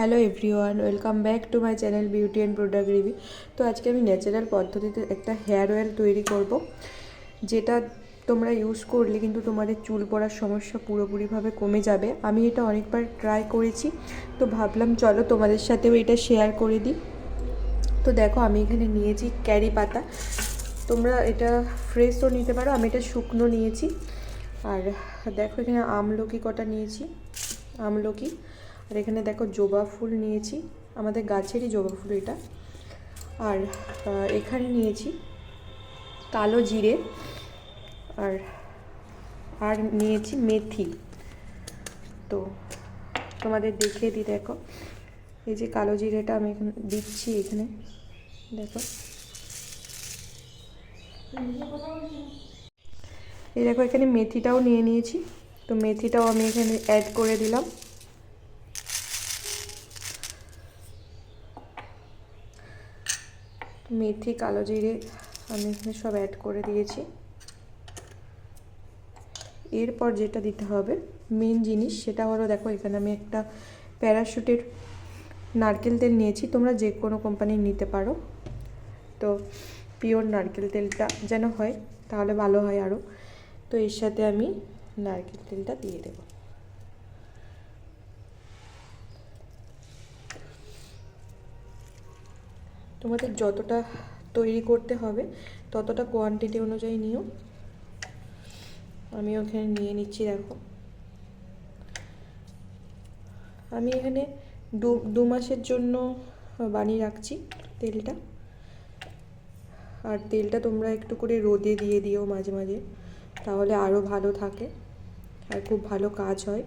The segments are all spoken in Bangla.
Hello everyone, welcome back to my channel beauty and product review. তো আজকে আমি ন্যাচারাল পদ্ধতিতে একটা হেয়ার অয়েল তৈরি করব, যেটা তোমরা ইউজ করলে কিন্তু তোমাদের চুল পড়ার সমস্যা পুরোপুরিভাবে কমে যাবে। আমি এটা অনেকবার ট্রাই করেছি, তো ভাবলাম চলো তোমাদের সাথেও এটা শেয়ার করে দিই। তো দেখো, আমি এখানে নিয়েছি ক্যারি পাতা। তোমরা এটা ফ্রেশও নিতে পারো, আমি এটা শুকনো নিয়েছি। আর দেখো এখানে আমলকি কটা নিয়েছি, আমলকি। আর এখানে দেখো জবা ফুল নিয়েছি, আমাদের গাছেরই জবা ফুল এটা। আর এখানে নিয়েছি কালো জিরে, আর আর নিয়েছি মেথি। তো তোমাদের দেখিয়ে দিই, দেখো এই যে কালো জিরেটা আমি এখানে দিচ্ছি, এখানে দেখো এই দেখো এখানে মেথিটাও নিয়ে নিয়েছি। তো মেথিটাও আমি এখানে অ্যাড করে দিলাম। মেথি, কালো জিরে আমি এখানে সব অ্যাড করে দিয়েছি। এরপর যেটা দিতে হবে মেন জিনিস, সেটা হলো দেখো এখানে আমি একটা প্যারাশুটের নারকেল তেল নিয়েছি। তোমরা যে কোনো কোম্পানির নিতে পারো, তো পিওর নারকেল তেলটা যেন হয় তাহলে ভালো হয় আরও। তো এর সাথে আমি নারকেল তেলটা দিয়ে দেব। তোমাদের যতটা তৈরি করতে হবে ততটা কোয়ান্টিটি অনুযায়ী নিও। আমি ওখানে নিয়ে নিচ্ছি। দেখো আমি এখানে দু মাসের জন্য বানিয়ে রাখছি তেলটা। আর তেলটা তোমরা একটু করে রোদে দিয়ে দিও মাঝে মাঝে, তাহলে আরও ভালো থাকে আর খুব ভালো কাজ হয়।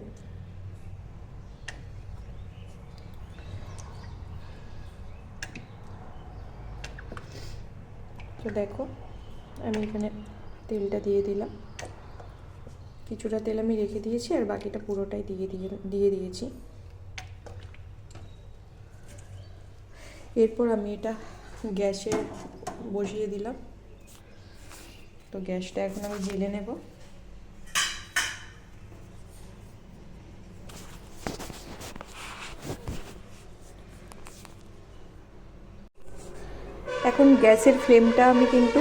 তো দেখো আমি এখানে তেলটা দিয়ে দিলাম, কিছুটা তেল আমি রেখে দিয়েছি আর বাকিটা পুরোটাই দিয়ে দিয়েছি। এরপর আমি এটা গ্যাসে বসিয়ে দিলাম। তো গ্যাসটা এখন আমি জ্বেলে নেব। এখন গ্যাসের ফ্লেমটা আমি কিন্তু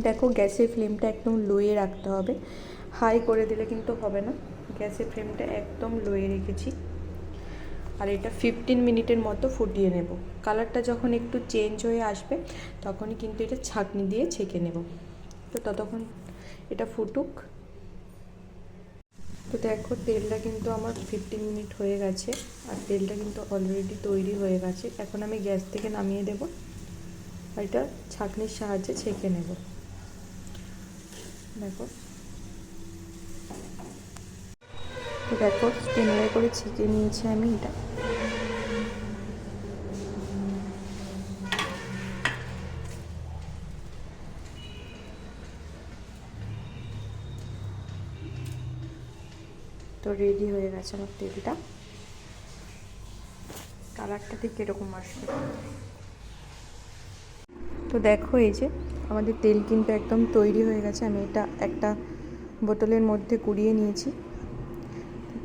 দেখো গ্যাসের ফ্লেমটা একদম লোয়ে রাখতে হবে, হাই করে দিলে কিন্তু হবে না। গ্যাসের ফ্লেমটা একদম লোয়ে রেখেছি। আর এটা 15 মিনিটের মতো ফুটিয়ে নেব। কালারটা যখন একটু চেঞ্জ হয়ে আসবে তখনই কিন্তু এটা ছাঁকনি দিয়ে ছেঁকে নেব। তো ততক্ষণ এটা ফুটুক। তো দেখো তেলটা কিন্তু আমার 15 মিনিট হয়ে গেছে, আর তেলটা কিন্তু অলরেডি তৈরি হয়ে গেছে। এখন আমি গ্যাস থেকে নামিয়ে দেব আর এটা ছাঁকনির সাহায্যে ছেঁকে নেব। দেখো, তো দেখো স্টেনারে করে ছেঁকে নিয়েছি আমি এটা। তো রেডি হয়ে গেছে আমার তেলটা। কালারটা ঠিক এরকম আসবে। তো দেখো এই যে আমাদের তেল কিন্তু একদম তৈরি হয়ে গেছে। আমি এটা একটা বোতলের মধ্যে কুড়িয়ে নিয়েছি।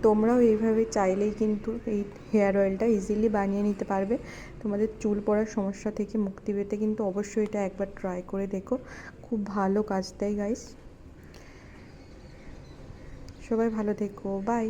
তোমরাও এইভাবে চাইলেই কিন্তু এই হেয়ার অয়েলটা ইজিলি বানিয়ে নিতে পারবে। তোমাদের চুল পড়ার সমস্যা থেকে মুক্তি পেতে কিন্তু অবশ্যই এটা একবার ট্রাই করে দেখো, খুব ভালো কাজ দেয় গাইস। সবাই ভালো থেকো, বাই।